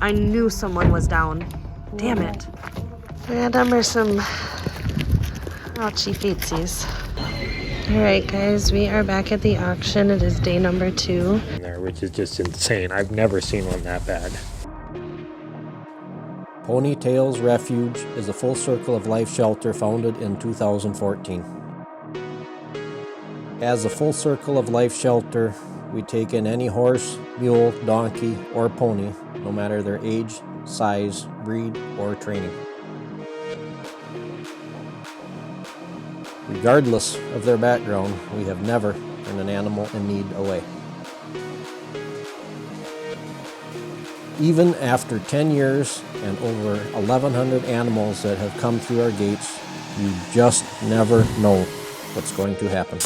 I knew someone was down. Damn it. And them are some ouchie feetsies. All right, guys, we are back at the auction. It is day number 2. There, which is just insane. I've never seen one that bad. Tales Refuge is a full circle of life shelter founded in 2014. As a full circle of life shelter, we take in any horse, mule, donkey, or pony, no matter their age, size, breed, or training. Regardless of their background, we have never turned an animal in need away. Even after 10 years and over 1,100 animals that have come through our gates, you just never know what's going to happen.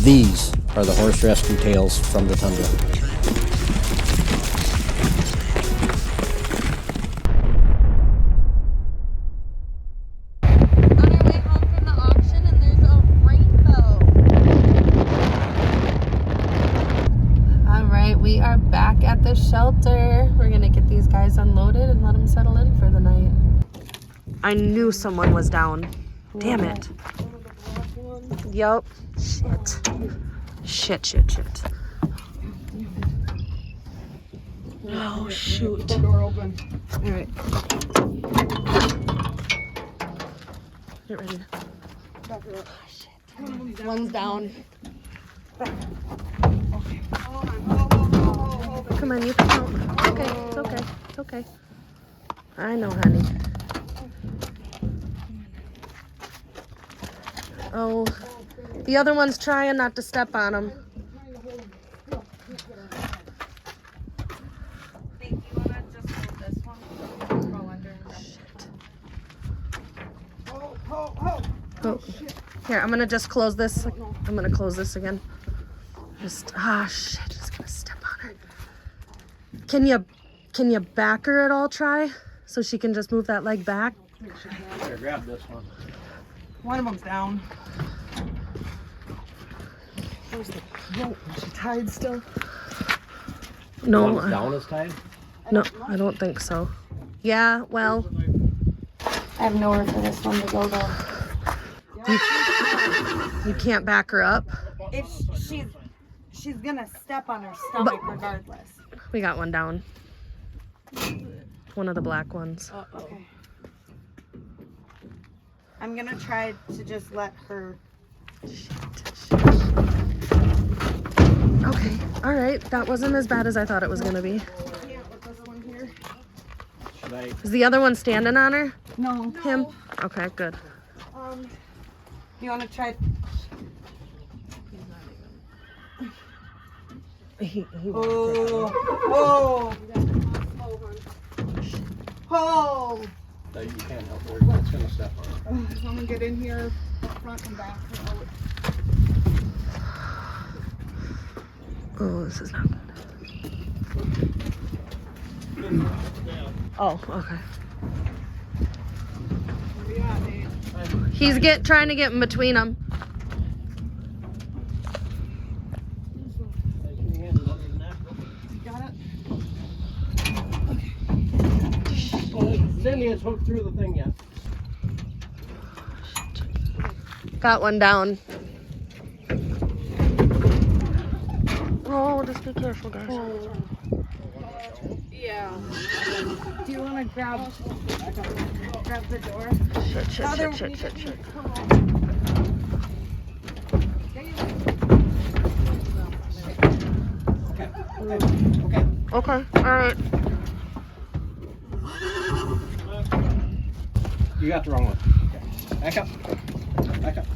These are the horse rescue tales from the tundra. We are back at the shelter. We're gonna get these guys unloaded and let them settle in for the night. I knew someone was down. Damn it. Yup. Shit. Oh, shoot. Door open. All right. Get ready. Oh, shit. One's down. Come on, you can help. It's okay. I know, honey. Oh, the other one's trying not to step on him. Oh, here, I'm gonna just close this. I'm gonna close this again. Just, shit, just gonna step on her. Can you back her at all, try? So she can just move that leg back? Here, grab this one. One of them's down. Where's the rope? Is she tied still? No. One's down is tied? No, I don't think so. Yeah, well. I have nowhere for this one to go though. You can't back her up. If she's gonna step on her stomach regardless. We got one down. One of the black ones. Oh, okay. I'm gonna try to just let her. Okay, all right. That wasn't as bad as I thought it was gonna be. Can't with this one here. Is the other one standing on her? No. Him? Okay, good. You wanna try? Oh! No, you can't help her. It's gonna step on her. Someone get in here, front and back. Oh, this is not good. Oh, okay. He's trying to get in between them. Cindy has hooked through the thing yet. Got one down. Oh, just be careful, guys. Yeah. Do you want to grab the door? Shit. Okay, all right. You got the wrong one. Okay. Back up.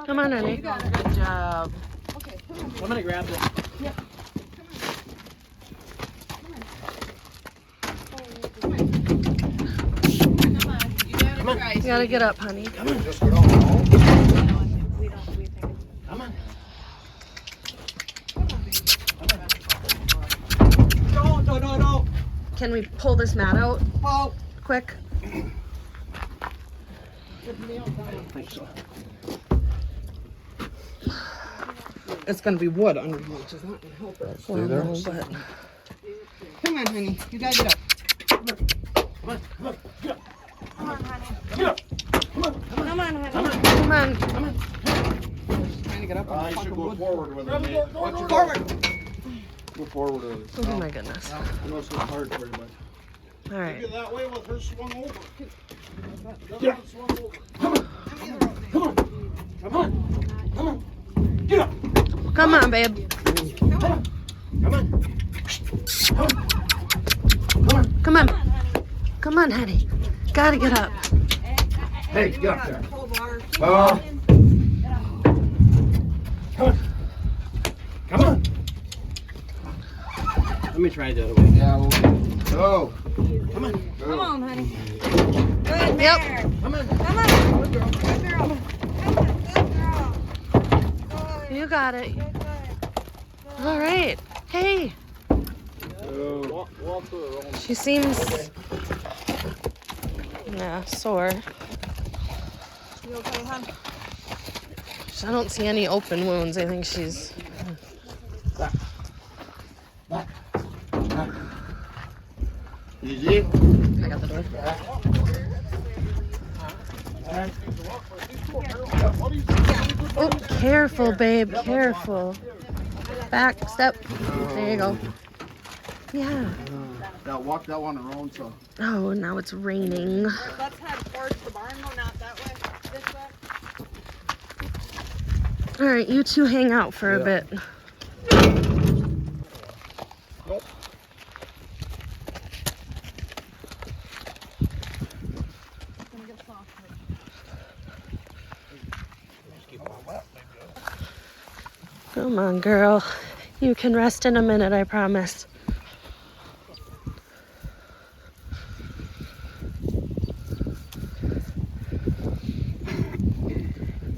Come on, honey. You got a good job. Okay, come on. I'm gonna grab this. Yep. Come on. You gotta get up, honey. Come on, just go down. Come on. No. Can we pull this mat out Oh. quick? I don't think so. it's gonna be wood under you, which is not gonna help it. Well, no, but Come on, honey. You gotta get up. Come on, honey. Come on, honey. come on. Trying to get up. I should go forward with it, mate. Forward. Go forward with it. Oh my goodness. I know it's not hard for you, but. All right. Maybe that way with her swung over. Yeah. Swung over. Come on, babe. Come on. Come on, honey. Gotta get up. Hey, get up there. Come on. Let me try the other way. Yeah, we'll go. Come on, honey. Good Yep. there. Come on. Come on. Good girl. Good girl. Come on. Good girl. Good. You got it. Good, good. All right. Hey. Walk through her own. She seems, yeah, sore. You okay, hon? I don't see any open wounds. I think she's. Easy. I got the door. Oh, careful, babe. Careful. Back, step. There you go. Yeah. Yeah, walk that one around, so. Oh, now it's raining. Let's head towards the barn, though, not that way. This way. All right, you two hang out for a bit. Nope. Come on, girl. You can rest in a minute, I promise.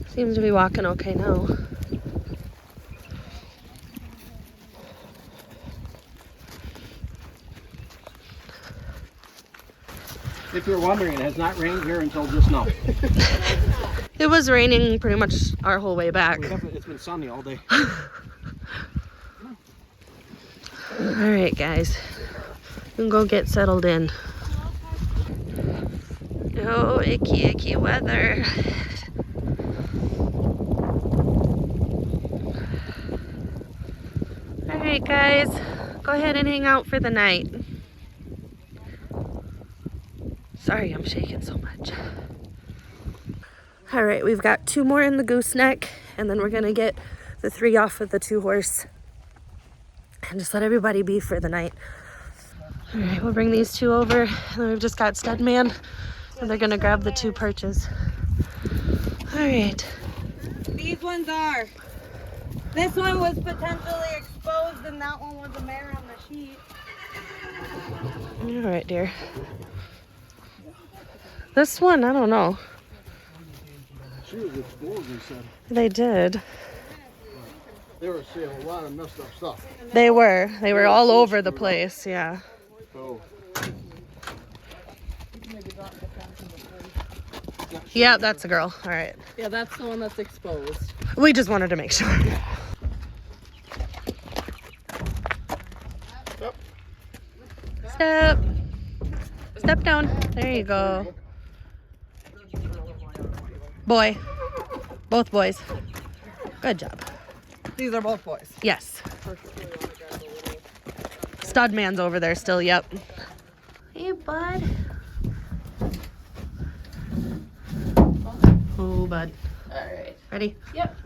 Seems to be walking okay now. If you're wondering, it has not rained here until just now. It was raining pretty much our whole way back. It's been sunny all day. All right, guys. We can go get settled in. Oh, icky, icky weather. All right, guys. Go ahead and hang out for the night. Sorry, I'm shaking so much. All right, we've got 2 more in the gooseneck, and then we're gonna get the 3 off of the 2 horse and just let everybody be for the night. All right, we'll bring these 2 over, and then we've just got Studman, and they're gonna grab the 2 perches. All right. These ones are. This one was potentially exposed, and that one was a mare on the sheet. All right, dear. This one, I don't know. She was exposed, he said. They did. They were seeing a lot of messed up stuff. They were. They were all over the place, yeah. So. Yeah, that's a girl. All right. Yeah, that's the one that's exposed. We just wanted to make sure. Step. Step down. There you go. Boy. Both boys. Good job. These are both boys. Yes. Studman's over there still, yep. Hey, bud. Oh, bud. Alright. Ready? Yep.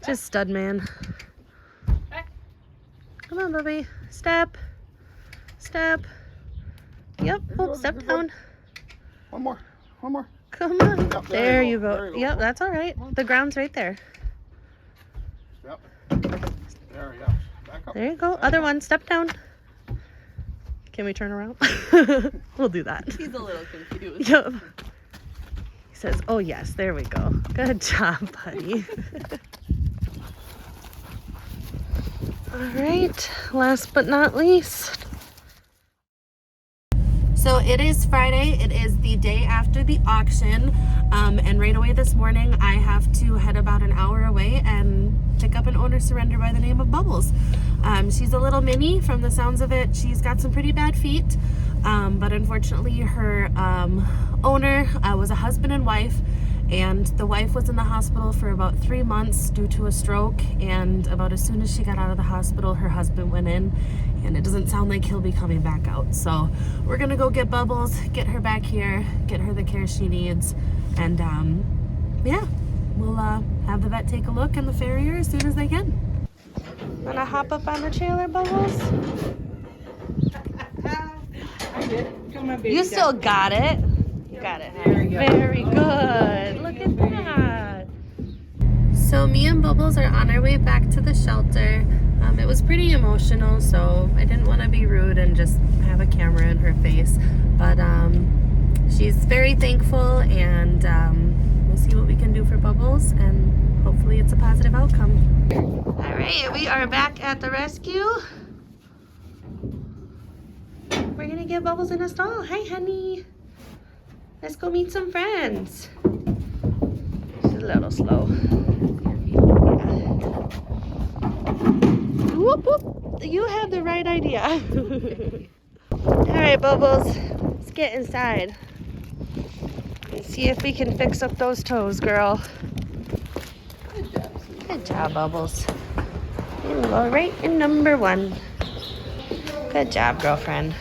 Just Studman. Come on, Bubby. Step. Step. Yep. Oh, step down. One more. One more. Come on. Yep, There you go. Yep, that's all right. The ground's right there. Yep. There we go. Back up. There you go. Other one. Step down. Can we turn around? We'll do that. He's a little confused. Yep. He says, oh, yes. There we go. Good job, buddy. All right. Last but not least. So it is Friday. It is the day after the auction. And right away this morning, I have to head about an hour away and pick up an owner surrender by the name of Bubbles. She's a little mini. From the sounds of it, she's got some pretty bad feet. But unfortunately, her owner was a husband and wife. And the wife was in the hospital for about 3 months due to a stroke. And about as soon as she got out of the hospital, her husband went in. And it doesn't sound like he'll be coming back out. So we're gonna go get Bubbles, get her back here, get her the care she needs. And yeah, we'll have the vet take a look and the farrier as soon as they can. Wanna hop up on the trailer, Bubbles? I did. Come on, baby. You still got it. You got it. Very good. Look at that. So me and Bubbles are on our way back to the shelter. It was pretty emotional, so I didn't want to be rude and just have a camera in her face. But she's very thankful, and we'll see what we can do for Bubbles, and hopefully it's a positive outcome. All right, we are back at the rescue. We're gonna get Bubbles in a stall. Hi, honey. Let's go meet some friends. She's a little slow. Whoop, whoop. You have the right idea. All right, Bubbles, let's get inside and see if we can fix up those toes, girl. Good job, Bubbles. You go right in number 1. Good job, girlfriend.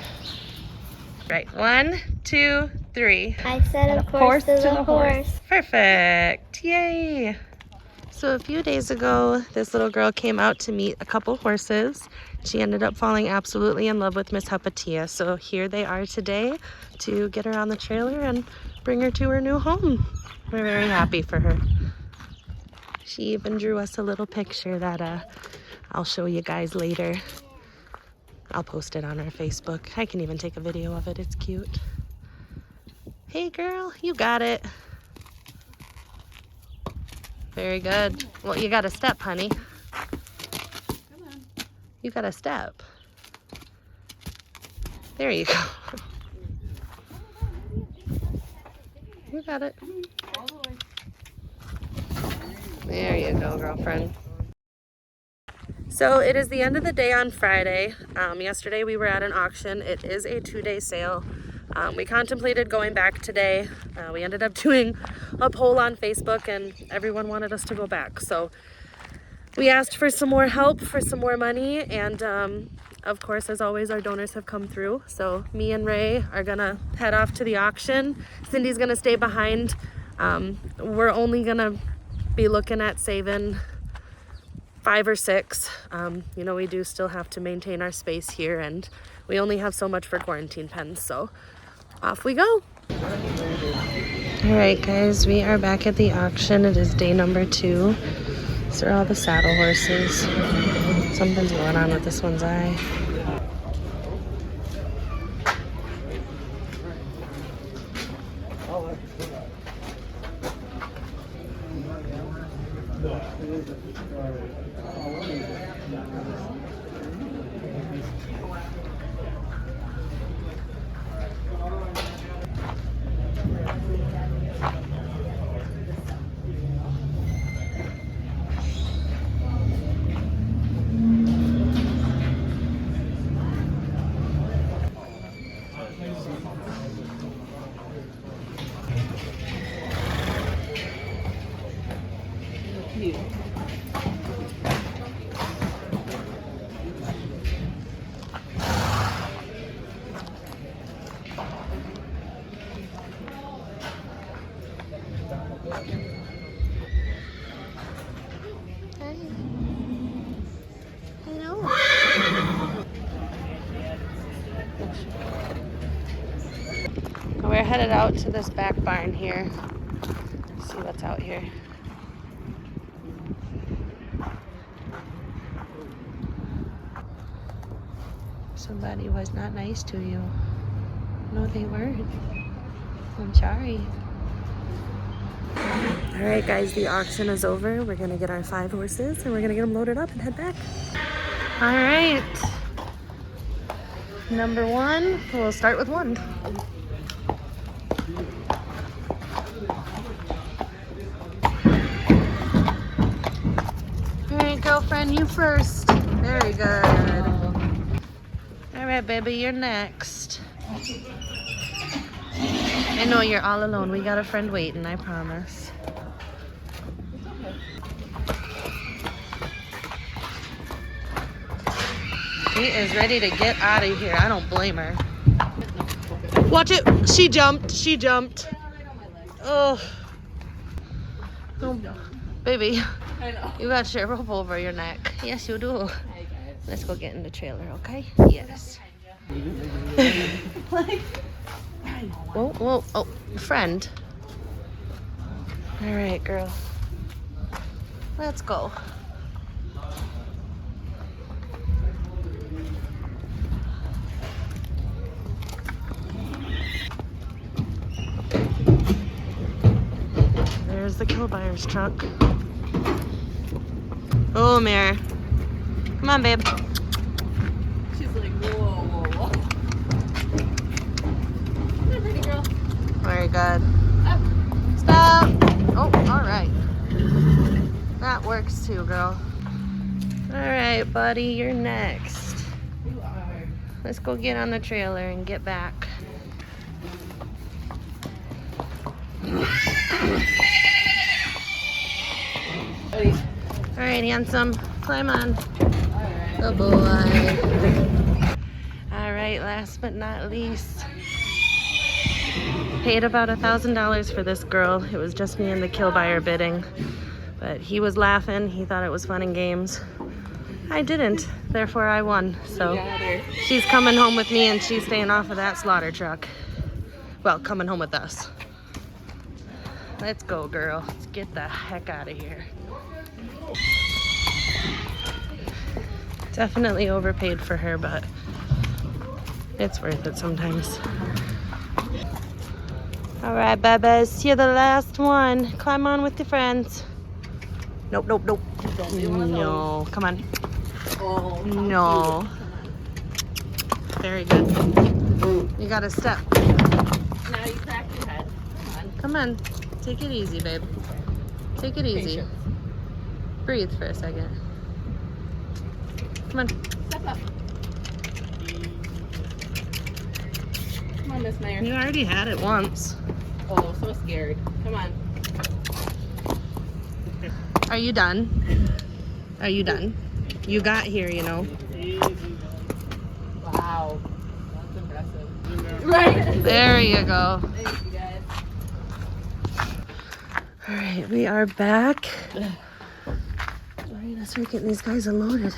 Right, 1, 2, 3. I said a horse to the horse. Perfect. Yay. So a few days ago, this little girl came out to meet a couple horses. She ended up falling absolutely in love with Miss Hepatia. So here they are today to get her on the trailer and bring her to her new home. We're very happy for her. She even drew us a little picture that I'll show you guys later. I'll post it on our Facebook. I can even take a video of it. It's cute. Hey girl, you got it. Very good. Well, you got a step, honey. Come on. You got a step. There you go. You got it. There you go, girlfriend. So it is the end of the day on Friday. Yesterday we were at an auction. It is a 2-day sale. We contemplated going back today. We ended up doing a poll on Facebook and everyone wanted us to go back. So we asked for some more help, for some more money, and of course, as always, our donors have come through. So me and Ray are gonna head off to the auction. Cindy's gonna stay behind. We're only gonna be looking at saving 5 or 6. You know, we do still have to maintain our space here, and we only have so much for quarantine pens, so off we go. All right, guys, we are back at the auction. It is day number 2. These are all the saddle horses. Something's going on with this one's eye. We're headed out to this back barn here. Let's see what's out here. Somebody was not nice to you. No, they weren't. I'm sorry. All right, guys, the auction is over. We're gonna get our 5 horses and we're gonna get them loaded up and head back. All right. Number 1. We'll start with 1. All right, girlfriend, you first. Very good. All right, baby, you're next. I know you're all alone. We got a friend waiting, I promise. She is ready to get out of here. I don't blame her. Watch it. She jumped. She jumped. Oh. Oh, baby. I know. You got your rope over your neck. Yes, you do. Let's go get in the trailer, okay? Yes. Whoa, whoa. Oh, friend. All right, girl. Let's go. There's the kill buyer's truck. Oh, Mare. Come on, babe. She's like, whoa, whoa, whoa. Come here, pretty girl. Very good. Up. Stop. Oh, all right. That works too, girl. All right, buddy, you're next. You are. Let's go get on the trailer and get back. Ready? All right, handsome. Climb on. Alright. Good boy. All right, last but not least. Paid about $1,000 for this girl. It was just me and the kill buyer bidding. But he was laughing. He thought it was fun and games. I didn't. Therefore, I won. So Got her. she's coming home with me and she's staying off of that slaughter truck. Well, coming home with us. Let's go, girl. Let's get the heck out of here. Definitely overpaid for her, but it's worth it sometimes. All right, babies, you're the last one. Climb on with your friends. Nope, nope, nope. No, come on. Oh, No. Very good. You got to step. now you crack your head. Come on. Come on. Take it easy, babe. Take it easy. Patience. Breathe for a second. Come on. Step up. Come on, Miss Mayor. You already had it once. Oh, so scared. Come on. Are you done? Are you done? You got here, you know. Wow. That's impressive. Right. There you go. Thank you, guys. All right, we are back. All right, let's start getting these guys unloaded.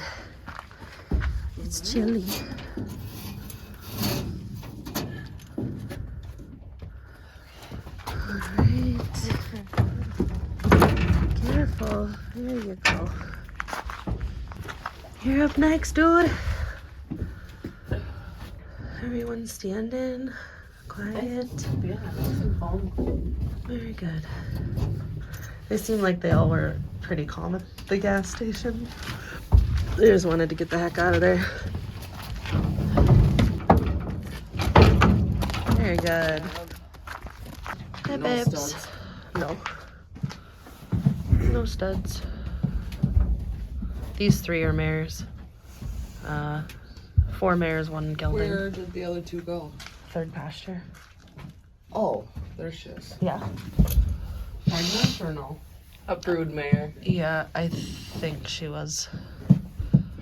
It's chilly. All right. Careful. There you go. You're up next, dude. Everyone standing. Quiet. Very good. They seemed like they all were pretty calm at the gas station. They just wanted to get the heck out of there. Very good. Hi, babes. No. No studs. These 3 are mares. 4 mares, 1 gelding. Where did the other 2 go? 3rd pasture. Oh, there she is. Yeah. Pregnant or no? A brood mare. Yeah, I think she was.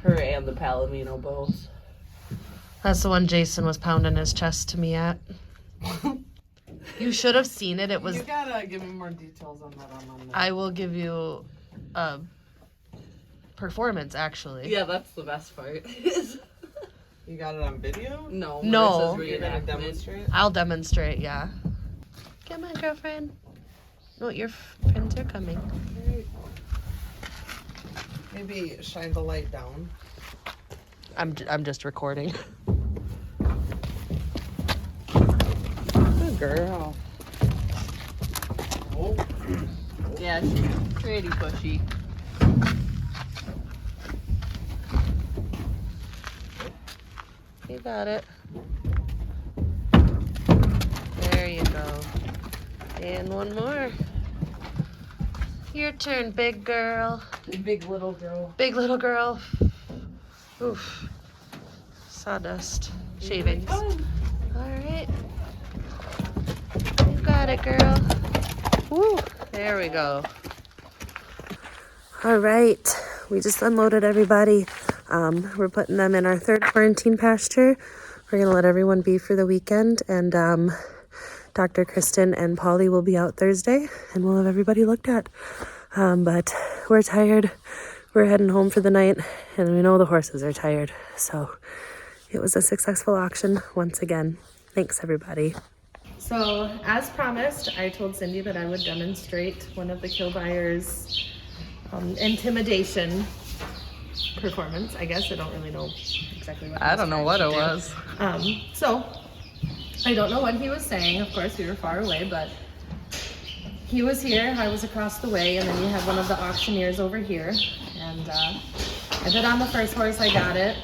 Her and the Palomino both. That's the one Jason was pounding his chest to me at. You should have seen it. It was. You gotta give me more details on that on Monday. I will give you a performance, actually. Yeah, that's the best part. You got it on video? No. No. You're gonna demonstrate? I'll demonstrate, yeah. Come on, girlfriend. No, your friends are coming. Maybe shine the light down. I'm just recording. Good girl. Oh, Yeah, she's pretty pushy. You got it. There you go. And one more. Your turn, big girl. Big little girl. Big little girl. Oof. Sawdust. Shavings. Alright. You got it, girl. Woo. There we go. Alright. We just unloaded everybody. We're putting them in our third quarantine pasture. We're going to let everyone be for the weekend. And Dr. Kristen and Polly will be out Thursday. And we'll have everybody looked at. But we're tired. We're heading home for the night. And we know the horses are tired. So it was a successful auction once again. Thanks, everybody. So, as promised, I told Cindy that I would demonstrate one of the kill buyers' intimidation performance. I guess I don't really know exactly what. I don't know what it was. So, I don't know what he was saying. Of course, we were far away, but he was here. I was across the way, and then you had one of the auctioneers over here. And I bid on the first horse. I got it.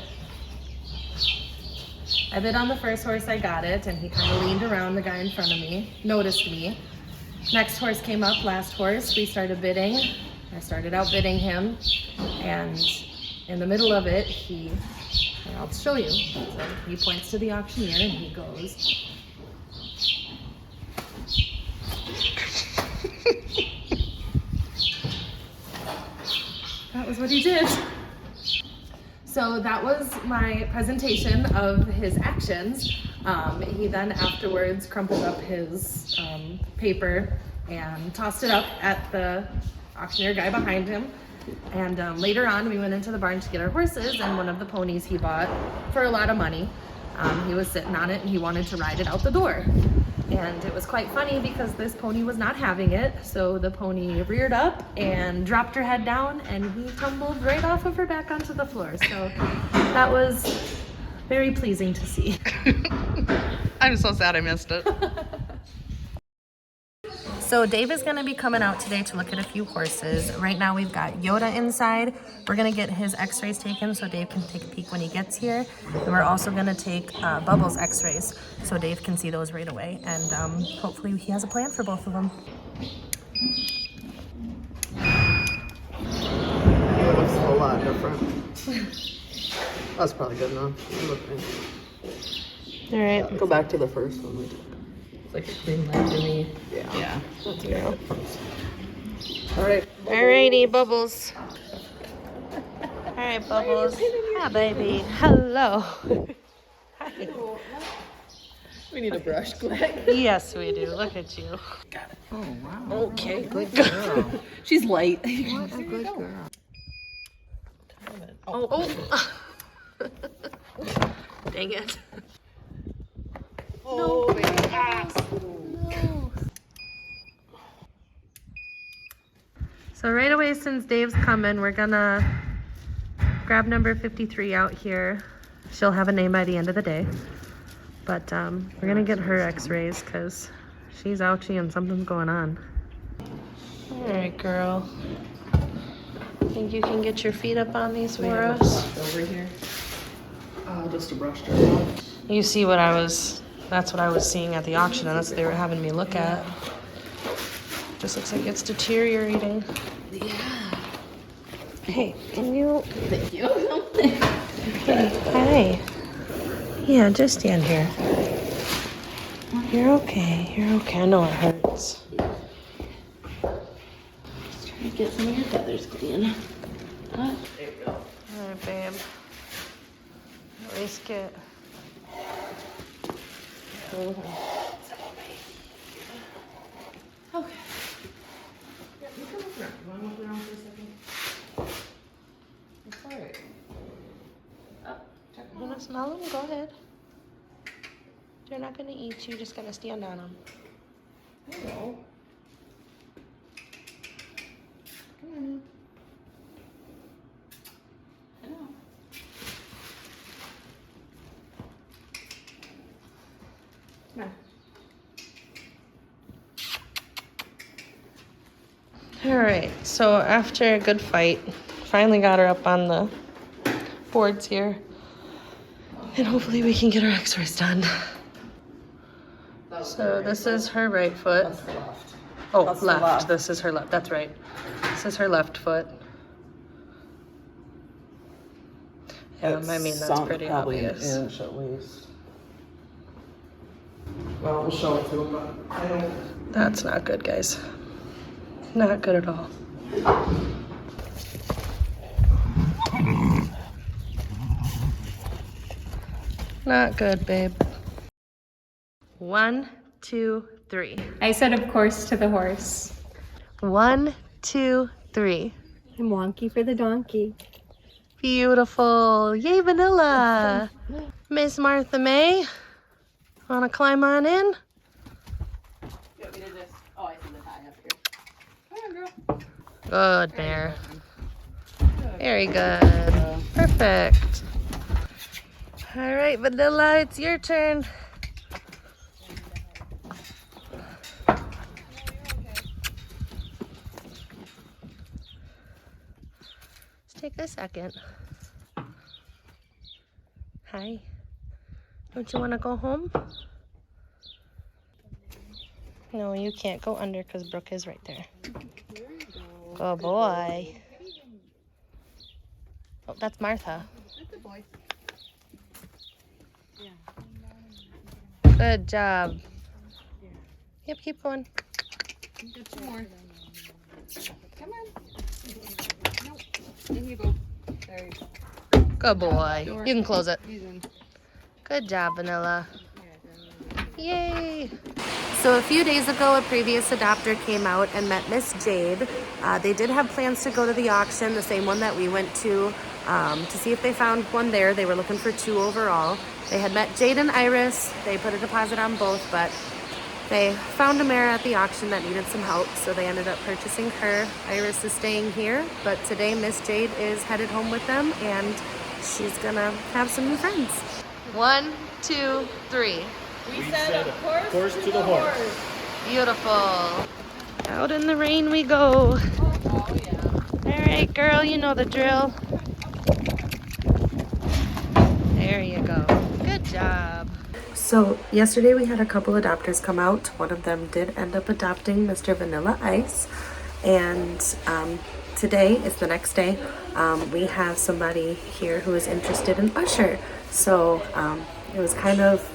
And he kind of leaned around the guy in front of me, noticed me. Next horse came up, last horse, we started bidding. I started outbidding him, and in the middle of it, and I'll show you. So he points to the auctioneer and he goes, that was what he did. So that was my presentation of his actions. He then afterwards crumpled up his paper and tossed it up at the auctioneer guy behind him. And later on, we went into the barn to get our horses, and one of the ponies he bought for a lot of money, he was sitting on it and he wanted to ride it out the door. And it was quite funny because this pony was not having it. So the pony reared up and dropped her head down, and he tumbled right off of her back onto the floor. So that was very pleasing to see. I'm so sad I missed it. So Dave is going to be coming out today to look at a few horses. Right now we've got Yoda inside. We're going to get his x-rays taken so Dave can take a peek when he gets here. And we're also going to take Bubbles x-rays so Dave can see those right away. And hopefully he has a plan for both of them. It looks a lot different. That's probably good enough. All right. Go back to the first one. It's like a clean light to me. Yeah. That's good. All right. Alrighty, Bubbles. All right, Bubbles. Hi, baby. Hello. Hi. We need a brush, Glenn. Yes, we do. Look at you. Got it. Oh, wow. Okay, good girl. She's light. What a good girl. Oh. Dang it. Oh, No. baby. No. So right away, since Dave's coming, we're gonna grab number 53 out here. She'll have a name by the end of the day. But we're gonna get her x-rays because she's ouchy and something's going on. All right, girl. Think you can get your feet up on these for us? Over here. Just a brush job. You see what that's what I was seeing at the auction, and that's what they were having me look at. Just looks like it's deteriorating. Yeah. Hey, can you? Thank you. Hey, hi. Yeah, just stand here. You're okay. You're okay. I know it hurts. Just trying to get some of your feathers clean. There you go. All right, babe. At least get. Okay. Yeah, you can look around. You want to look around for a second? It's alright. Oh, check You want to smell them? Go ahead. They're not gonna eat you. Just gonna stand on them. Hello. Come on. Hello. Come on. All right. So after a good fight, finally got her up on the boards here, and hopefully we can get her x-rays done. The So this is her right foot. Oh, That's the left. left. This is her left. That's right. This is her left foot. I mean, that's sunk pretty probably obvious. an inch at least. Well, we'll show it to him, but I don't. That's not good, guys. Not good at all. Not good, babe. 1, 2, 3. I said, of course, to the horse. 1, 2, 3. I'm wonky for the donkey. Beautiful. Yay, Vanilla. Miss Martha May, wanna climb on in? Good, Bear. Very good. Perfect. All right, Vanilla, it's your turn. Let's take a second. Hi. Don't you want to go home? No, you can't go under because Brooke is right there. Good boy. Oh, that's Martha. That's a boy. Good job. Yep, keep going. Get some more. Come on. Nope. In you go. There you go. Good boy. You can close it. He's in. Good job, Vanilla. Yay! So a few days ago, a previous adopter came out and met Miss Jade. They did have plans to go to the auction, the same one that we went to see if they found one there. They were looking for 2 overall. They had met Jade and Iris. They put a deposit on both, but they found a mare at the auction that needed some help, so they ended up purchasing her. Iris is staying here, but today Miss Jade is headed home with them, and she's gonna have some new friends. 1, 2, 3. We said, of course to the horse. Beautiful. Out in the rain we go. Oh, yeah. All right, girl, you know the drill. There you go. Good job. So yesterday we had a couple adopters come out. One of them did end up adopting Mr. Vanilla Ice. And today is the next day. We have somebody here who is interested in Usher. So it was kind of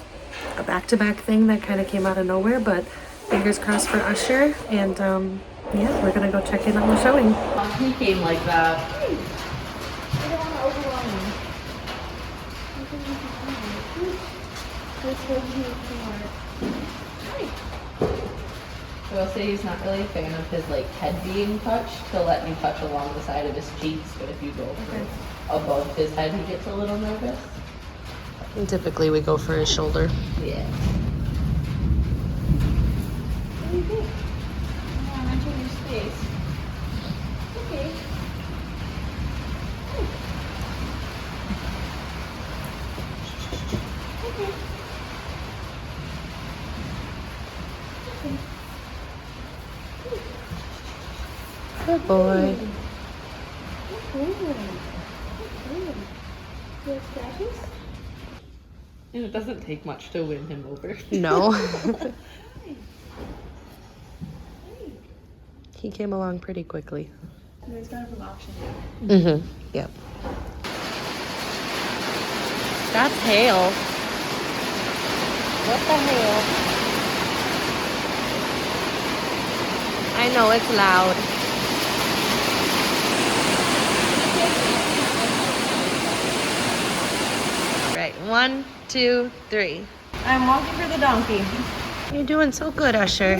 a back-to-back thing that kind of came out of nowhere, but fingers crossed for Usher. And yeah, we're gonna go check in on the showing. He came like that. I don't want to overwhelm you. I will say he's not really a fan of his like head being touched. He'll let me touch along the side of his cheeks, but if you go above his head, he gets a little nervous. And typically we go for his shoulder. Yeah. What do you think? Come on, enter your space. Okay. Okay. Good boy. And it doesn't take much to win him over. No. He came along pretty quickly. There's kind of an option. Mm-hmm. Yep. That's hail. What the hell? I know it's loud. Right, 1, 2, 3. I'm walking for the donkey. You're doing so good, Usher.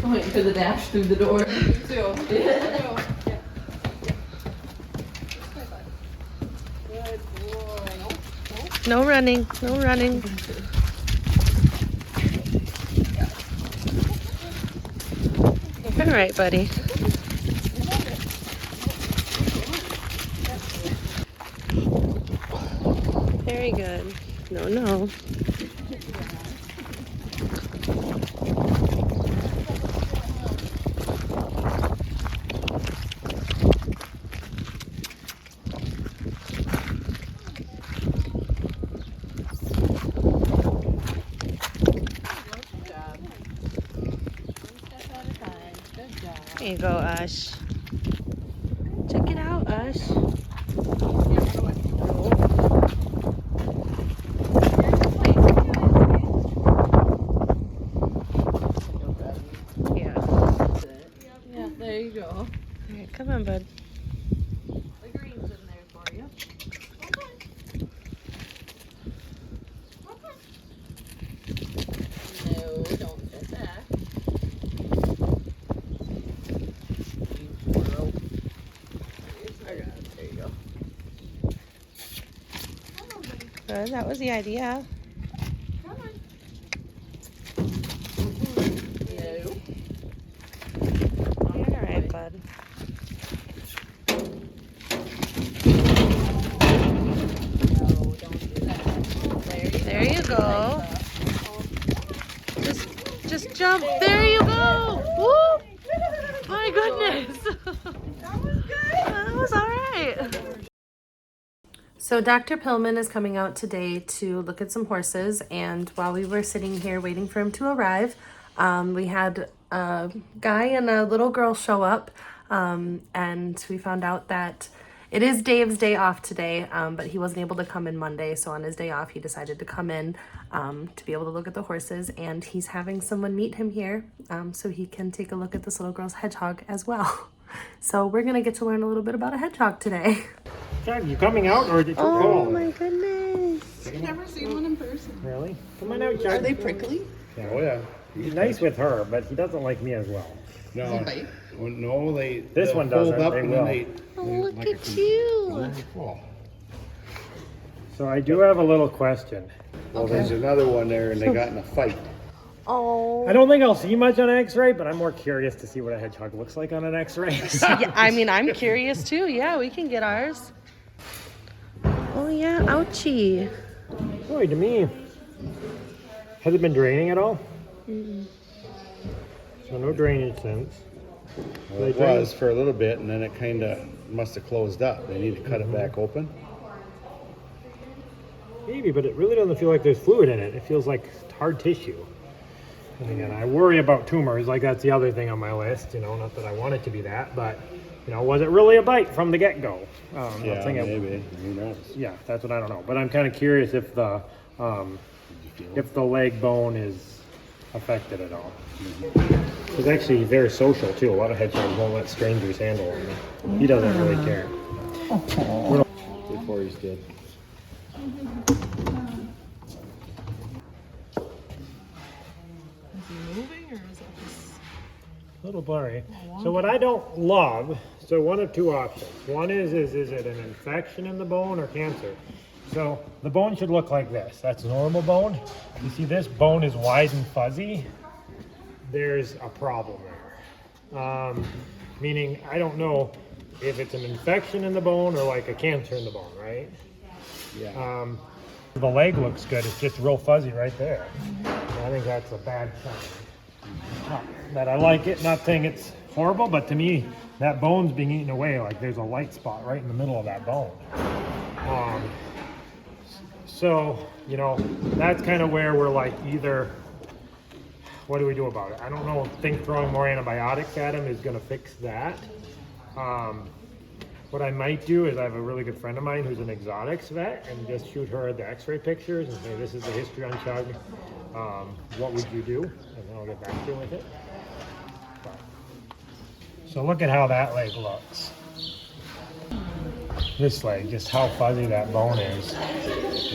Waiting for the dash through the door. No running, no running. All right, buddy. Very good. No, no. There you go, Ush. Check it out, Ush. Yeah. Yeah, there you go. All right, come on, bud. The green's in there for you. No, don't sit back. Good, that was the idea. No. All right, bud. No, don't do that. There you go. Just jump. There you go. Woo! My goodness. That was good. That was all right. So Dr. Pillman is coming out today to look at some horses, and while we were sitting here waiting for him to arrive, we had a guy and a little girl show up, and we found out that it is Dave's day off today, but he wasn't able to come in Monday, so on his day off he decided to come in to be able to look at the horses, and he's having someone meet him here so he can take a look at this little girl's hedgehog as well. So we're gonna get to learn a little bit about a hedgehog today. Chad, you coming out or did you Oh call? my goodness. I've never seen one in person. Really? Come on out, Chad. Are they prickly? Yeah. Oh, yeah. He's nice with her, but he doesn't like me as well. No, bite? no, they. This they'll one fold doesn't, up they and will. then Oh, they look like at you. Cool. So I do have a little question. Well, there's another one there, and they got in a fight. Oh. I don't think I'll see much on an X-ray, but I'm more curious to see what a hedgehog looks like on an X-ray. Yeah, I mean, I'm curious too. Yeah, we can get ours. Oh yeah, ouchie. Boy, to me, has it been draining at all? So no drainage since. Well, it was for a little bit, and then it kind of must have closed up. They need to cut it back open. Maybe, but it really doesn't feel like there's fluid in it. It feels like hard tissue. And again, I worry about tumors. Like that's the other thing on my list. You know, not that I want it to be that, but you know, was it really a bite from the get-go? Yeah, maybe. Who knows? Yeah, that's what I don't know. But I'm kind of curious if the leg bone is affected at all. He's actually very social too. A lot of hedgehogs won't let strangers handle him. He doesn't really care. Before he's dead. A little blurry. So what I don't love, so one of two options. One is it an infection in the bone or cancer? So the bone should look like this. That's normal bone. You see this bone is wide and fuzzy. There's a problem there. Meaning I don't know if it's an infection in the bone or like a cancer in the bone, right? Yeah. The leg looks good. It's just real fuzzy right there. And I think that's a bad sign. Not that I like it, not saying it's horrible, but to me, that bone's being eaten away. Like there's a light spot right in the middle of that bone. So, you know, that's kind of where we're like either, what do we do about it? I don't know, think throwing more antibiotics at him is going to fix that. What I might do is I have a really good friend of mine who's an exotics vet and just shoot her the x-ray pictures and say, this is the history on Chug. What would you do? And then I'll get back to you with it. So look at how that leg looks. This leg, just how fuzzy that bone is.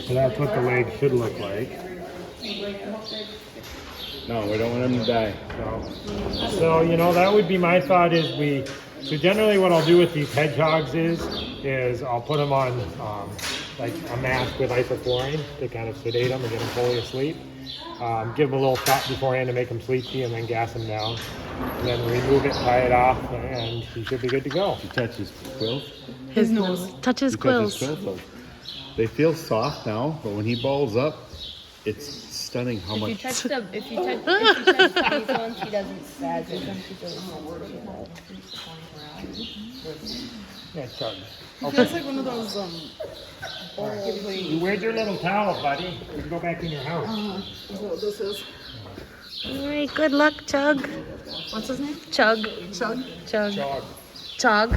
So that's what the leg should look like. No, we don't want him to die. So you know, that would be my thought is so generally what I'll do with these hedgehogs is I'll put them on like a mask with isoflurane to kind of sedate them and get them fully asleep. Give them a little shot beforehand to make them sleepy and then gas them down. And then remove it, tie it off, and he should be good to go. You touch his quills? His nose. Touch his quills. They feel soft now, but when he balls up, it's stunning how much. If you touch these ones, he doesn't spaz with them. Yeah, Chug. It feels like one of those Where's your little towel, buddy? You can go back in your house. this is. All right, good luck, Chug. What's his name? Chug. Chug. Chug. Chug.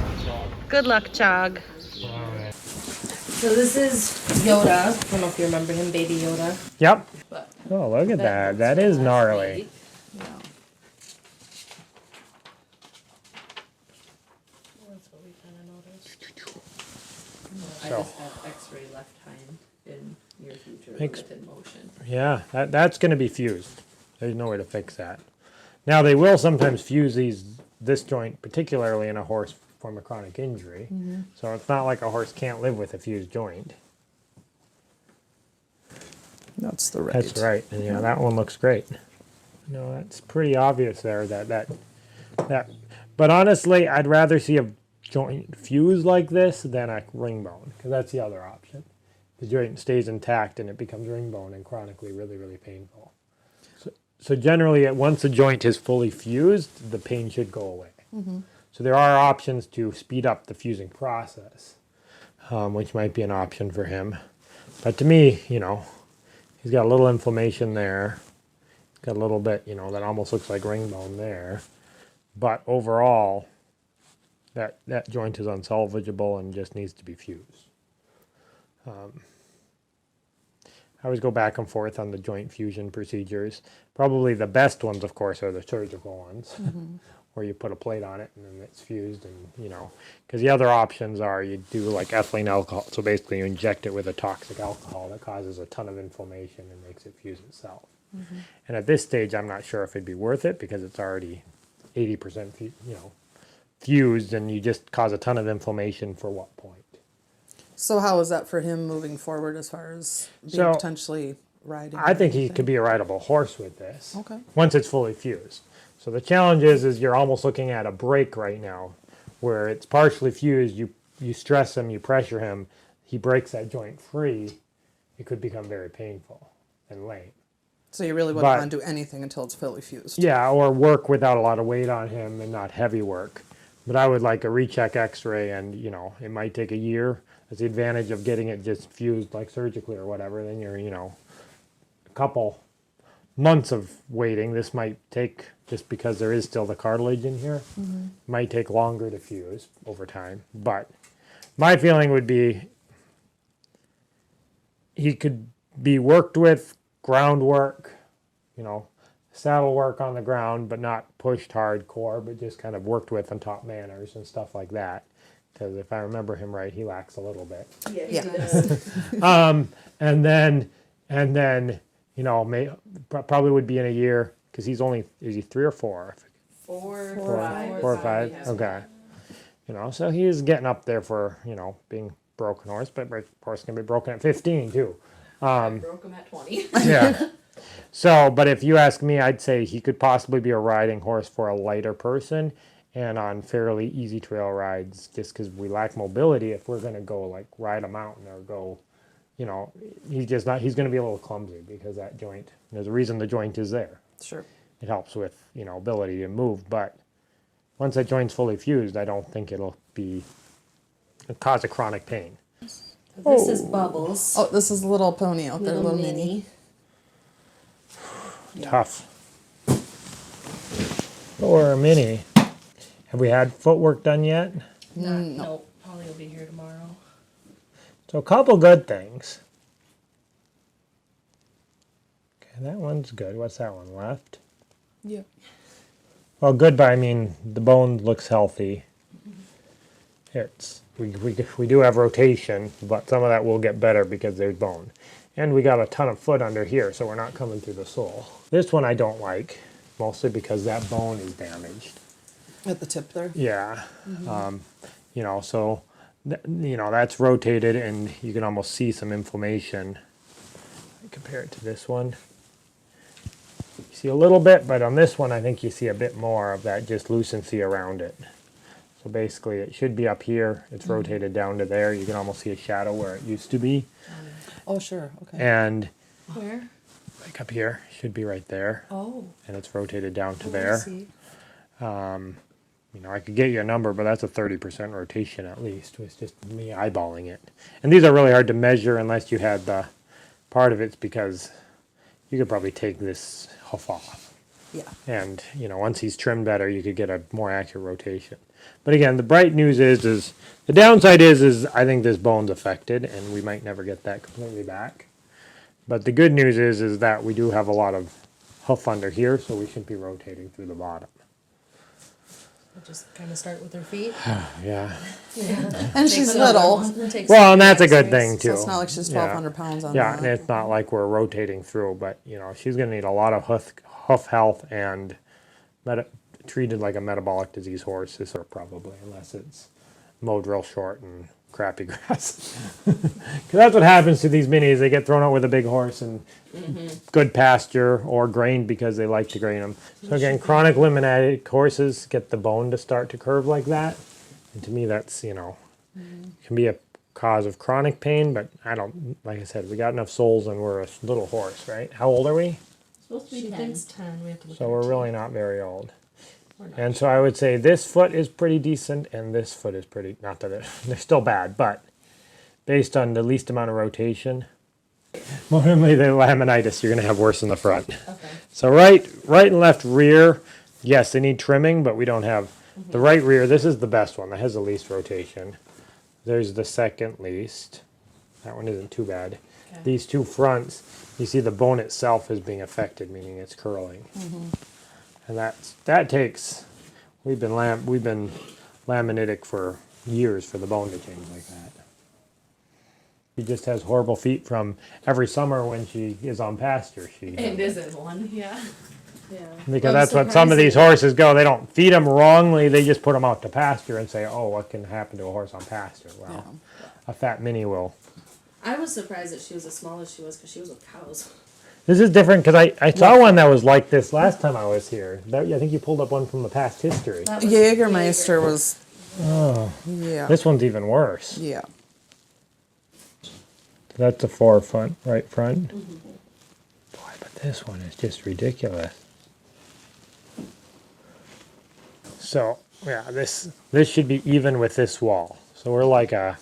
Good luck, Chug. So this is Yoda. I don't know if you remember him, Baby Yoda. Yep. But Oh, look at that. That is gnarly. That's what we kind of noticed. I So. just have X-ray left hind in near future Makes- limited motion. Yeah, that's going to be fused. There's no way to fix that. Now, they will sometimes fuse this joint, particularly in a horse from a chronic injury. So it's not like a horse can't live with a fused joint. That's the right. That's right. And yeah, that one looks great. No, that's pretty obvious there that. But honestly, I'd rather see a joint fused like this than a ring bone, because that's the other option. The joint stays intact and it becomes ring bone and chronically really, really painful. So generally, once a joint is fully fused, the pain should go away. So there are options to speed up the fusing process, which might be an option for him. But to me, he's got a little inflammation there. He's got a little bit, that almost looks like ring bone there. But overall, that joint is unsalvageable and just needs to be fused. I always go back and forth on the joint fusion procedures. Probably the best ones, of course, are the surgical ones, where you put a plate on it and then it's fused, and because the other options are you do like ethylene alcohol. So basically, you inject it with a toxic alcohol that causes a ton of inflammation and makes it fuse itself. And at this stage, I'm not sure if it'd be worth it because it's already 80% fused, and you just cause a ton of inflammation for what point? So how is that for him moving forward as far as being So, potentially riding? I think or he anything? could be a rideable horse with this. Okay. Once it's fully fused. So the challenge is you're almost looking at a break right now, where it's partially fused. You stress him, you pressure him, he breaks that joint free. It could become very painful and late. So you really wouldn't But- want to do anything until it's fully fused. Yeah, or work without a lot of weight on him and not heavy work. But I would like a recheck X-ray, and it might take a year. That's the advantage of getting it just fused like surgically or whatever. Then you're a couple months of waiting. This might take, just because there is still the cartilage in here, might take longer to fuse over time. But my feeling would be he could be worked with, groundwork, saddle work on the ground, but not pushed hardcore, but just kind of worked with and taught manners and stuff like that. Because if I remember him right, he lacks a little bit. Yeah. And then probably would be in a year, because is he 3 or 4? Four Or five. Okay. So he's getting up there for being broken horse, but horse can be broken at 15 too. I broke him at 20. Yeah. So, but if you ask me, I'd say he could possibly be a riding horse for a lighter person and on fairly easy trail rides, just because we lack mobility. If we're going to go like ride a mountain or go, he's going to be a little clumsy because that joint, there's a reason the joint is there. Sure. It helps with, ability to move. But once that joint's fully fused, I don't think it'll cause a chronic pain. This is Bubbles. Oh, this is a little pony out there, little mini. Tough. Or mini. Have we had footwork done yet? No. Polly will be here tomorrow. So a couple good things. Okay, that one's good. What's that one left? Yeah. Well, good, but I mean the bone looks healthy. We do have rotation, but some of that will get better because there's bone. And we got a ton of foot under here, so we're not coming through the sole. This one I don't like, mostly because that bone is damaged. At the tip there. Yeah. So, that's rotated, and you can almost see some inflammation. Compare it to this one. You see a little bit, but on this one, I think you see a bit more of that just lucency around it. So basically, it should be up here. It's rotated down to there. You can almost see a shadow where it used to be. Oh, sure. Okay. And Where? like up here, should be right there. Oh. And it's rotated down to I there. see. I could get you a number, but that's a 30% rotation at least. It's just me eyeballing it. And these are really hard to measure unless you had the part of it's because you could probably take this hoof off. Yeah. And, you know, once he's trimmed better, you could get a more accurate rotation. But again, the bright news is the downside is I think this bone's affected and we might never get that completely back. But the good news is that we do have a lot of hoof under here, so we shouldn't be rotating through the bottom. Just kind of start with her feet. Yeah. And she's little, Well, and that's a good thing too. so it's not like she's 1,200 pounds on Yeah, that. and it's not like we're rotating through, but you know, she's going to need a lot of hoof health and treated like a metabolic disease horse, is probably, unless it's mowed real short and crappy grass. Because that's what happens to these minis. They get thrown out with a big horse and good pasture or grained because they like to grain them. So again, chronic liminitic horses get the bone to start to curve like that. And to me, that's, you know, can be a cause of chronic pain, but I don't, like I said, we got enough souls and we're a little horse, right? How old are we? Supposed to be She 10. thinks 10. We have to look So at we're it. really not very old. And so I would say this foot is pretty decent and this foot is pretty, not that they're still bad, but based on the least amount of rotation, more normally the laminitis, you're going to have worse in the front. Okay. So right and left rear, yes, they need trimming, but we don't have the right rear. This is the best one that has the least rotation. There's the second least. That one isn't too bad. Okay. These two fronts, you see the bone itself is being affected, meaning it's curling. And that takes, we've been laminitic for years for the bone to change like that. She just has horrible feet from every summer when she is on pasture. And isn't one, yeah. Because that's what some of these horses go. They don't feed them wrongly. They just put them out to pasture and say, oh, what can happen to a horse on pasture? Well, a fat mini will. I was surprised that she was as small as she was because she was with cows. This is different because I saw one that was like this last time I was here. I think you pulled up one from the past history. Jägermeister was, Oh, yeah. this one's even worse. Yeah. That's a 4 front, right front. Boy, but this one is just ridiculous. So, yeah, this should be even with this wall. So we're like a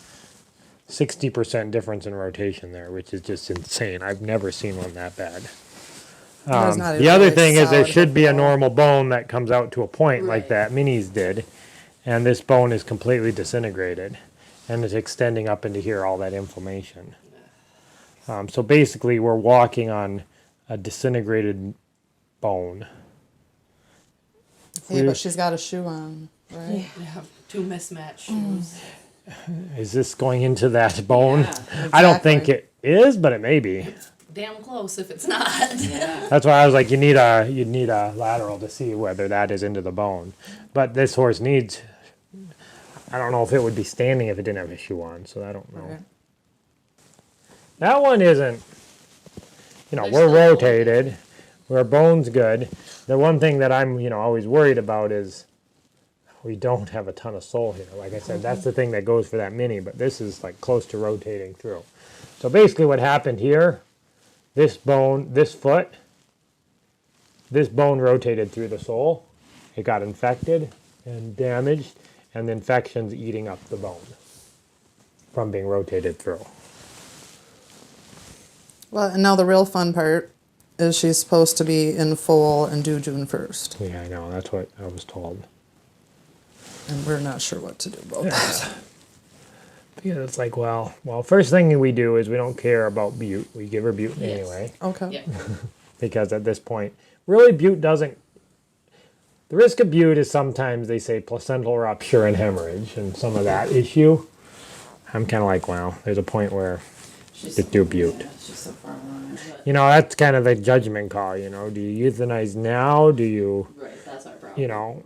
60% difference in rotation there, which is just insane. I've never seen one that bad. There's not The even other really thing is there solid should be a bone. normal bone that comes out to a point like Right. that Minis did. And this bone is completely disintegrated. And it's extending up into here, all that inflammation. So basically, we're walking on a disintegrated bone. Hey, but she's got a shoe on, right? Yeah, 2 mismatched shoes. Is this going into that bone? Yeah, I don't think exactly. it is, but it may be. Damn close if it's not. Yeah. That's why I was like, you'd need a lateral to see whether that is into the bone. But this horse needs. I don't know if it would be standing if it didn't have a shoe on, so I don't know. Okay. That one isn't. You know, They're we're still rotated. Our bone's good. The one thing that I'm, always worried about is we don't have a ton of sole here. Like I said, that's the thing that goes for that mini, but this is like close to rotating through. So basically what happened here, this bone rotated through the sole. It got infected and damaged, and the infection's eating up the bone from being rotated through. Well, and now the real fun part is she's supposed to be in foal and due June 1st. Yeah, I know. That's what I was told. And we're not sure what to do about that. Yeah, it's like, well, first thing we do is we don't care about bute. We give her bute Yes. anyway. Okay. Yeah. Because at this point, really bute doesn't, the risk of bute is sometimes they say placental rupture and hemorrhage and some of that issue. I'm kind of like, well, there's a point where just do bute. Yeah, it's just so far along. But, That's kind of the judgment call, Do you euthanize now? Do you, right, that's our problem.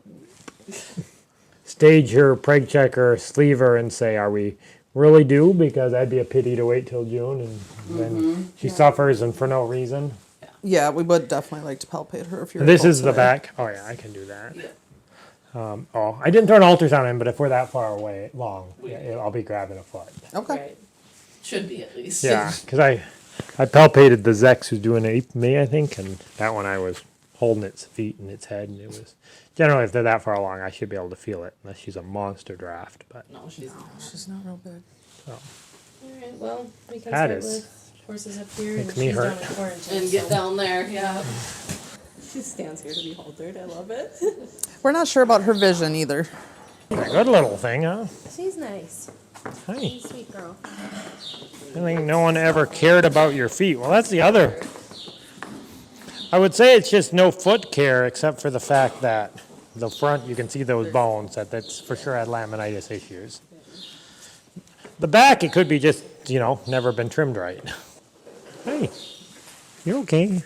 stage her, preg check her, sleeve her and say, are we really due? Because that'd be a pity to wait till June and then she suffers and for no reason. Yeah, we would definitely like to palpate her if you're This able is the today. back. Oh yeah, I can do that. Yeah. I didn't throw an ultrasound in, but if we're that far away, I'll be grabbing a foot. Okay. Right. Should be at least. Yeah, because I palpated the Zex who's doing it me, I think, and that one I was holding its feet and its head, and it was generally if they're that far along, I should be able to feel it unless she's a monster draft. But No, she's not. She's not real big. Alright, well, we can That start is- with horses up here and makes me she's hurt. down in quarantine. And get so- down there, yeah. She stands here to be haltered. I love it. We're not sure about her vision either. A good little thing, huh? She's nice. Hi. Sweet girl. I think no one ever cared about your feet. Well, that's the other. I would say it's just no foot care except for the fact that the front, you can see those bones, that's for sure had laminitis issues. The back, it could be just, never been trimmed right. Hey, you okay?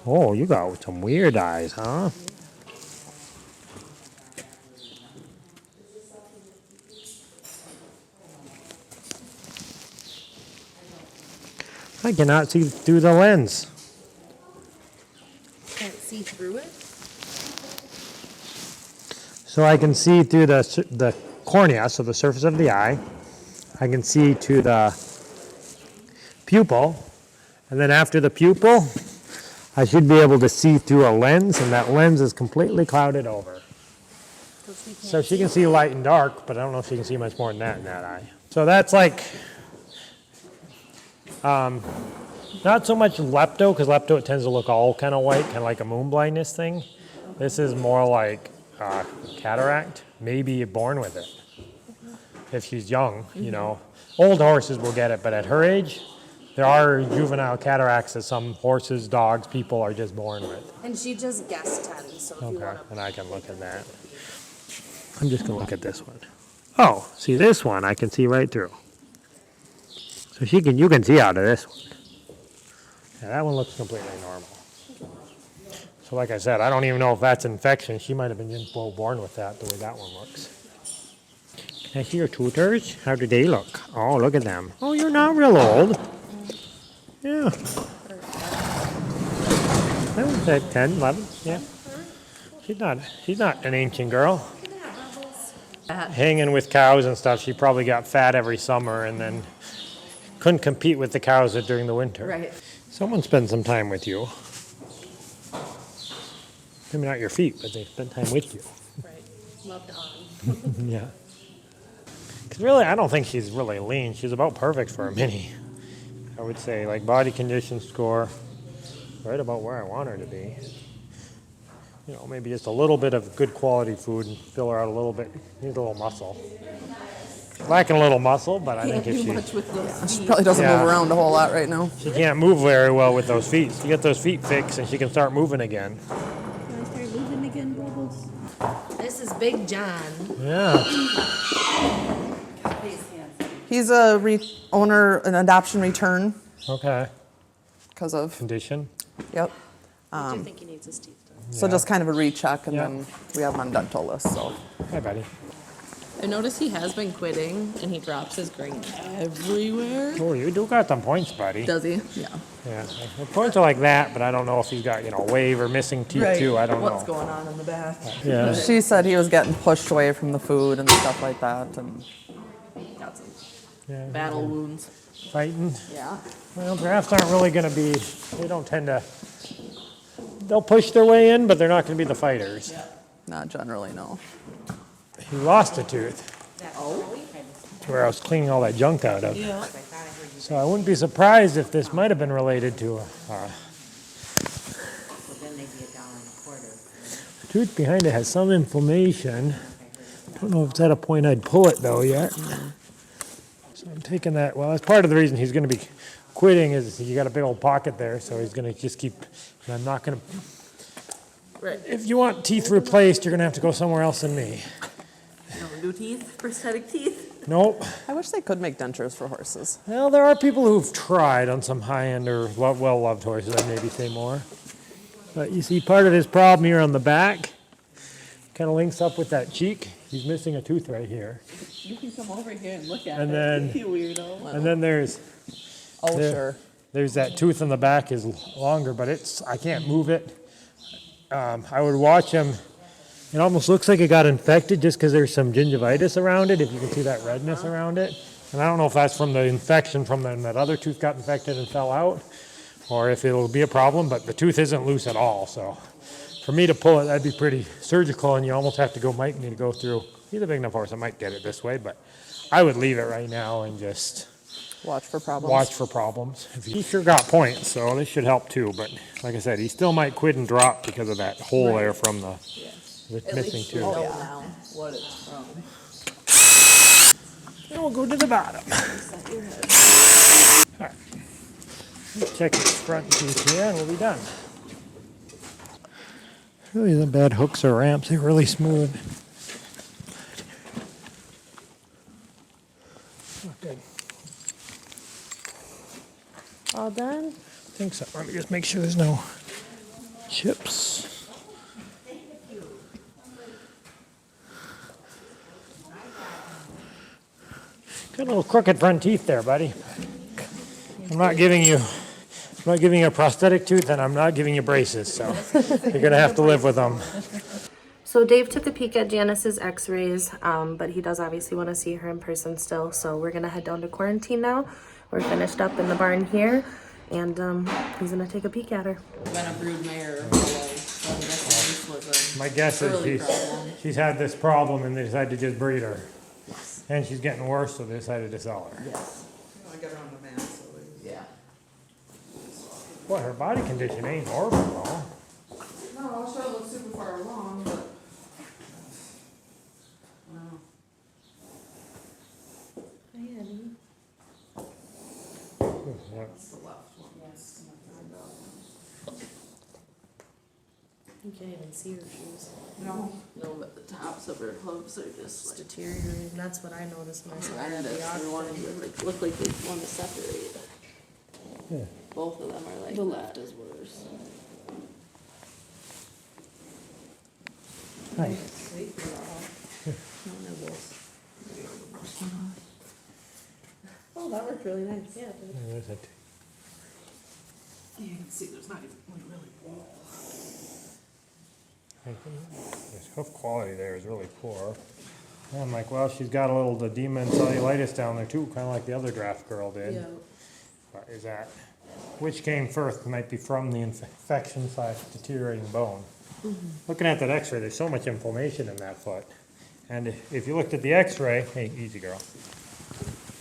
Oh, you got some weird eyes, huh? I cannot see through the lens. Can't see through it? So I can see through the cornea, so the surface of the eye. I can see to the pupil. And then after the pupil, I should be able to see through a lens, and that lens is completely clouded over. So she can see light and dark, but I don't know if she can see much more than that in that eye. So that's like, not so much lepto, because lepto, it tends to look all kind of white, kind of like a moon blindness thing. This is more like cataract, maybe born with it. If she's young, Old horses will get it, but at her age, there are juvenile cataracts that some horses, dogs, people are just born with. And she just guessed 10, so if you Okay, want and I can look at that. I'm just gonna look at this one. Oh, see this one, I can see right through. So you can see out of this one. Yeah, that one looks completely normal. So like I said, I don't even know if that's infection. She might have been just born with that, the way that one looks. Can I see your tutors? How do they look? Oh, look at them. Oh, you're not real old. Yeah. That was at 10, 11, yeah. She's not an ancient girl. Hanging with cows and stuff, she probably got fat every summer and then couldn't compete with the cows during the winter. Right. Someone spend some time with you. Maybe not your feet, but they spend time with you. Right. Loved on. Yeah. Because really, I don't think she's really lean. She's about perfect for a mini. I would say, like body condition score, right about where I want her to be. Maybe just a little bit of good quality food and fill her out a little bit. Needs a little muscle. Lacking a little muscle, but I think if She probably doesn't move around a whole lot right now. she can't move very well with those feet. So you get those feet fixed and she can start moving again. Can I start moving again, Bubbles? This is Big John. Yeah. He's a an adoption return Okay. because of, Condition. yep. I do think he needs his teeth done. So just kind of a recheck, and Yeah. then we have him on dental list, so. Hi, buddy. I noticed he has been quitting, and he drops his green everywhere. Oh, you do got some points, buddy. Does he? Yeah. Yeah. The points are like that, but I don't know if he's got, wave or missing teeth too. I don't know. What's going on in the back? Yeah. She said he was getting pushed away from the food and stuff like that, and Got some Yeah. battle wounds. Fighting. Yeah. Well, drafts aren't really going to be, they don't tend to, they'll push their way in, but they're not going to be the fighters. not generally, no. He lost a tooth. Where I was cleaning all that junk out of. Yeah. So I wouldn't be surprised if this might have been related to a tooth behind it has some inflammation. Don't know if it's at a point I'd pull it though yet. So I'm taking that, well, that's part of the reason he's going to be quitting is you got a big old pocket there, so he's going to just keep, and I'm not going to, if you want teeth replaced, you're going to have to go somewhere else than me. No new teeth? Prosthetic teeth? Nope. I wish they could make dentures for horses. Well, there are people who've tried on some high-end or well-loved horses, I'd maybe say more. But you see part of his problem here on the back kind of links up with that cheek. He's missing a tooth right here. You can come over here and look at And it. then- You weirdo. And then there's Oh, There. sure. there's that tooth in the back is longer, but I can't move it. I would watch him. It almost looks like it got infected just because there's some gingivitis around it, if you can see that redness around it. And I don't know if that's from the infection from that other tooth got infected and fell out, or if it'll be a problem, but the tooth isn't loose at all. So for me to pull it, that'd be pretty surgical, and you almost have to might need to go through. He's a big enough horse, I might get it this way, but I would leave it right now and just Watch for problems. watch for problems. He sure got points, so this should help too. But like I said, he still might quit and drop because of that hole there from the missing tooth. Know now what it's from. And we'll go to the bottom. All right. Let's check his front teeth here and we'll be done. Really isn't bad hooks or ramps. They're really smooth. Okay. All done? I think so. Let me just make sure there's no chips. Got a little crooked front teeth there, buddy. I'm not giving you a prosthetic tooth, and I'm not giving you braces, so you're gonna have to live with them. So Dave took a peek at Janice's x-rays, but he does obviously want to see her in person still, so we're gonna head down to quarantine now. We're finished up in the barn here, and he's gonna take a peek at her. I've been a broodmare her whole life, so I'm guessing this was My guess early is problem. she's had this problem, and they decided to just breed her. And she's getting worse, so they decided to sell her. Yes. I got her on the mat, so Yeah. Boy, her body condition ain't horrible, though. no, she looks super far along, but Yep. the left one. Yes. You can't even see her shoes. No. No, but the tops of her hooves are just like Deteriorating. That's what I noticed myself. horrendous. They want to look like they want to separate. Yeah. Both of them are like The that. left is worse. Hi. No nibbles. Oh, that worked really nice. Yeah. it did. Yeah, there's that. You can see there's not even really wall. This hoof quality there is really poor. And I'm like, well, she's got a little edema and cellulitis down there too, kind of like the other draft girl did. Yeah. But is that, which came first? It might be from the infection / deteriorating bone. Looking at that x-ray, there's so much inflammation in that foot. And if you looked at the x-ray, hey, easy girl,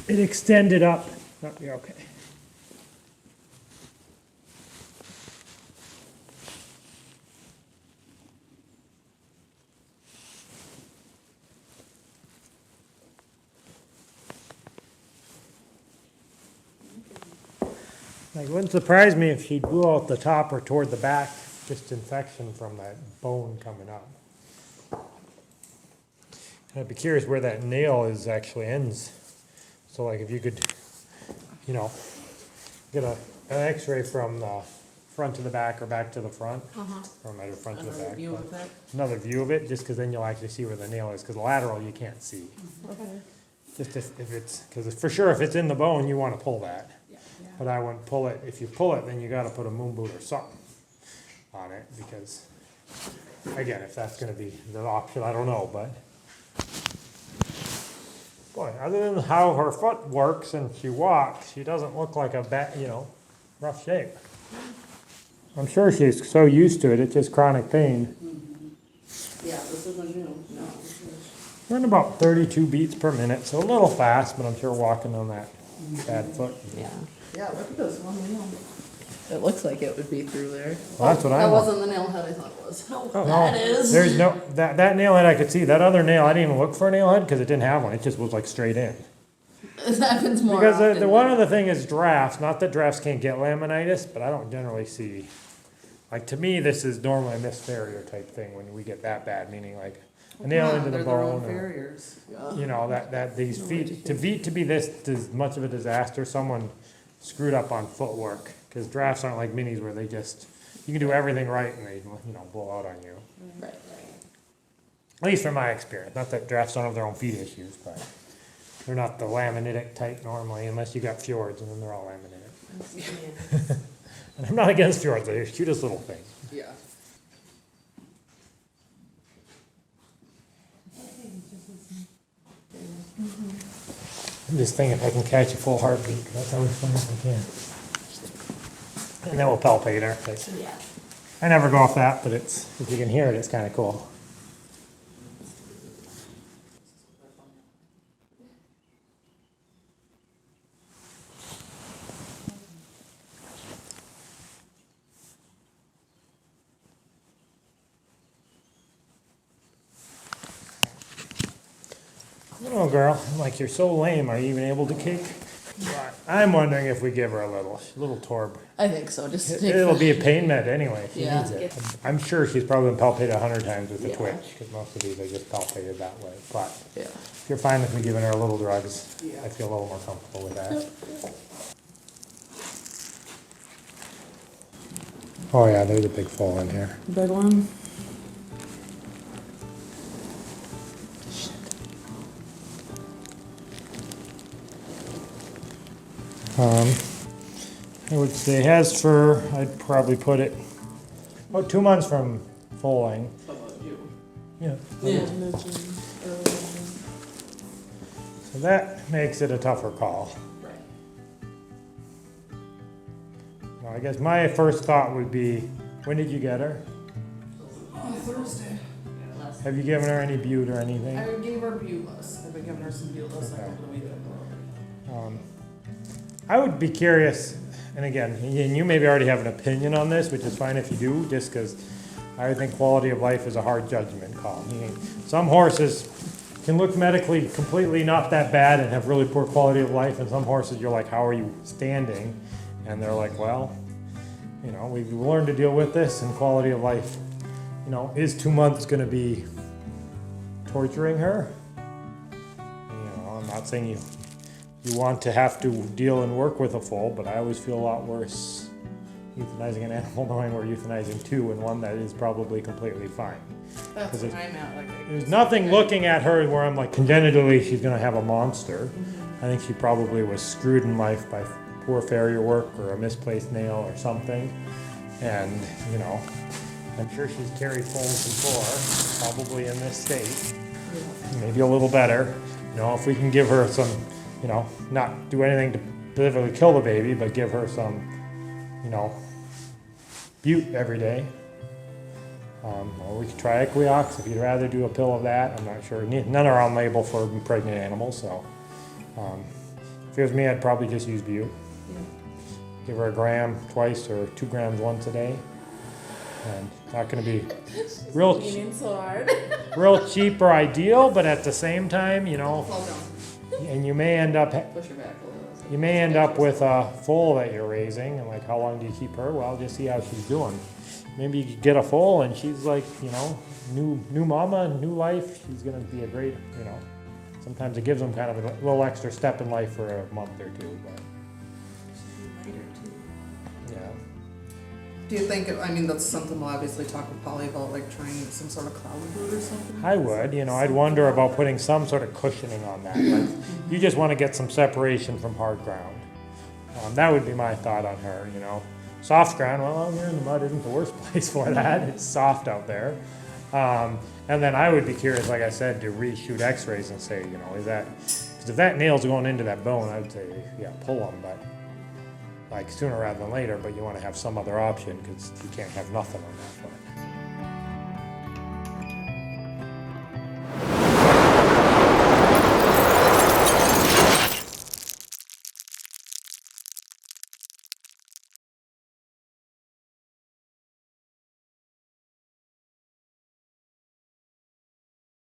it extended up. Oh, you're okay. Like, it wouldn't surprise me if she blew out the top or toward the back, just infection from that bone coming up. And I'd be curious where that nail is actually ends. So like if you could, you know, get an x-ray from the front to the back or back to the front, or maybe front to the Another back. view but of it. Another view of it, just because then you'll actually see where the nail is, because lateral you can't see. Okay. Just if it's, because for sure if it's in the bone, you want to pull that. But I wouldn't pull it. If you pull it, then you got to put a moon boot or something on it, because again, if that's going to be the option, I don't know. But boy, other than how her foot works and she walks, she doesn't look like a rough shape. I'm sure she's so used to it. It's just chronic pain. Yeah, this isn't new. No. We're in about 32 beats per minute, so a little fast, but I'm sure walking on that bad foot. Yeah. Yeah, look at this one nail. It looks like it would be through there. Well, that's what I That want. wasn't the nail head I thought it was. No, No, that is. There's no, that nail head I could see. That other nail, I didn't even look for a nail head because it didn't have one. It just was like straight in. It happens more Because often. the one other thing is drafts. Not that drafts can't get laminitis, but I don't generally see. Like to me, this is normally a misfarrier type thing when we get that bad, meaning like a nail into the They're their own bone. Or, farriers. you know, that these feet, to be this much of a disaster, someone screwed up on footwork. Because drafts aren't like minis where they just, you can do everything right and they, blow out on you. Right. At least from my experience. Not that drafts don't have their own feet issues, but they're not the laminitic type normally, unless you got fjords, and then they're all laminitic. And I'm not against fjords, they're the cutest little things. Yeah. I'm just thinking if I can catch a full heartbeat, that's always fun if I can. And then we'll palpate her. Yeah. I never go off that, but it's, if you can hear it, it's kind of cool. Oh, girl, I'm like, you're so lame. Are you even able to kick? But I'm wondering if we give her a little torb. I think so. Just to take It'll be a pain med anyway. She Yeah. needs it. I'm sure she's probably been palpated 100 times with the Yeah. twitch, because most of these are just palpated that way. But Yeah. if you're fine with me giving her a little drugs, I feel a little more comfortable with that. Oh yeah, there's a big foal in here. Big one. I would say has fur. I'd probably put it about 2 months from foaling. Yeah. So that makes it a tougher call. Well, I guess my first thought would be, when did you get her? Thursday. Have you given her any bute or anything? I gave her buteless. I've been giving her some buteless a couple of weeks ago. I would be curious, and again, and you maybe already have an opinion on this, which is fine if you do, just because I think quality of life is a hard judgment call. Some horses can look medically completely not that bad and have really poor quality of life, and some horses you're like, how are you standing? And they're like, well, we've learned to deal with this, and quality of life, is 2 months going to be torturing her? I'm not saying you want to have to deal and work with a foal, but I always feel a lot worse euthanizing an animal knowing we're euthanizing two and one that is probably completely fine. That's what I'm at. Like, There's nothing looking at her where I'm like, congenitally she's going to have a monster. I think she probably was screwed in life by poor farrier work or a misplaced nail or something. And, I'm sure she's carried foals before, probably in this state. Maybe a little better. If we can give her some, not do anything to literally kill the baby, but give her some, bute every day. Or we could try Equiox if you'd rather do a pill of that. I'm not sure. None are on label for pregnant animals, so if it was me, I'd probably just use bute. Give her a gram twice or 2 grams once a day. And it's not going to be real cheap or ideal, but at the same time, and you may end up with a foal that you're raising, and like, how long do you keep her? Well, just see how she's doing. Maybe you get a foal and she's like, new mama, new life. She's gonna be a great, sometimes it gives them kind of a little extra step in life for a month or two, but yeah. do you think, that's something we'll obviously talk with Polly about, like trying some sort of cloud boot or something? I would, I'd wonder about putting some sort of cushioning on that. Like, you just want to get some separation from hard ground. That would be my thought on her, Soft ground, well, out here in the mud isn't the worst place for that. It's soft out there. And then I would be curious, like I said, to reshoot x-rays and say, is that, because if that nail's going into that bone, I would say, yeah, pull them, but like sooner rather than later, but you want to have some other option because you can't have nothing on that foot.